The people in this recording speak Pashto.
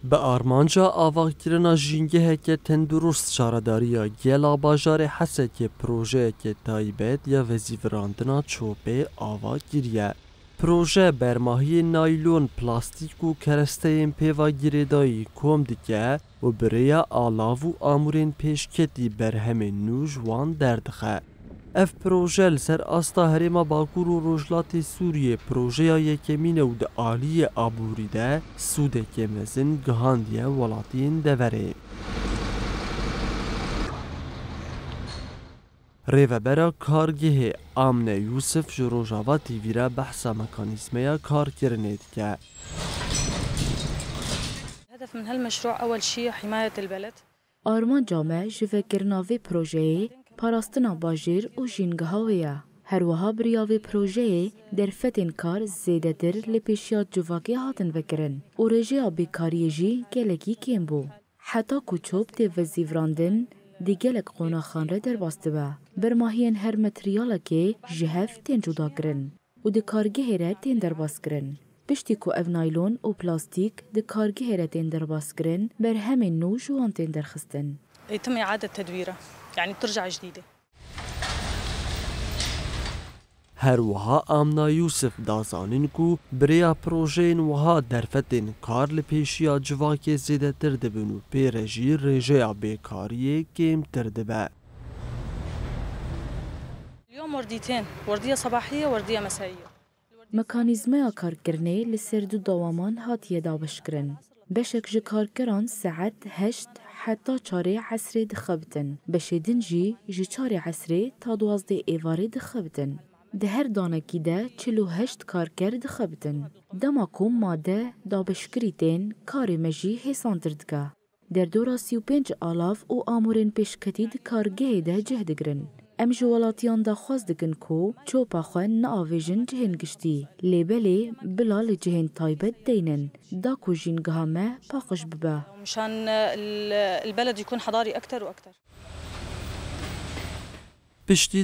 به آرمانجا آواکرنا جینگه که تندرست شارداریا گلا باجار حسه که پروژه که تایبت یا وزیوراندنا چوبه آوا گیریه. پروژه برماهی نایلون پلاستیک و کرستین پیوا گیردایی کوم دیگه و بریا آلاو و آمورین پیشکتی برهم نوش وان دردخه. اف پروژه لسر آستا هریما باکور و روجلات سوریه پروژه یکمینه و ده آلی آبوری ده سوده که مزن گهاندیه ولاتین دوره. ریوبرا کارگه آمنه یوسف جروجاوا تیویرا بحثا مکانیزمیا کار کرنید که الهدف من هالمشروع أول شيء حماية البلد. آرمان جامع جوکرناوی پروژه پاراستنا باجر و جینگهاویه. هر وها بریاوی پروژه در فتن کار زیده در لپیشیات جواکی هاتن وکرن و رژه بیکاری جی گلگی کم بو. حتی کچوب تی وزیوراندن دی گلگ قوناخان را در باسته با. برماهین هر متریالا که جهف تین جدا کرن و دی کارگه را تین در باس کرن. پشتی کو او نایلون و پلاستیک دی کارگه را تین در باس کرن بر همین نو جوان تین در خستن. يتم إعادة تدويرها يعني ترجع جديدة. هر وها آمنا یوسف دازانین کو بریا پروژین وها درفتین کار لپیشیا جواکی زیده تر دبنو پیرجی رژه بیکاریه کم تر دبه. اليوم ورديتين، وردية صباحية ووردية مسائية. مکانیزمه کارکرنه لسر دو دوامان هاتیه دابش کرن. بشک جه کارکران ساعت 8 حتی 4 عصری دخبتن. بشیدن جه 4 عصری تا 12 ایواری دخبتن. ده هر دانکی ده 48 کارکر دخبتن. دما کوم ماده دابشکریتین کاری مجی حسان دردگه. در دورا 35 آلاف و آمورین پیشکتی ده کارگه ده جهدگرن. ام جوالاتیان دا خواست دکن کو چوپا خواه ناویجن جهن گشتی. لیبلی بلال جهن تایبت دینن. دا کو جینگه همه پاقش ببه. مشان البلد يكون حضاري أكتر وأكتر. پشتی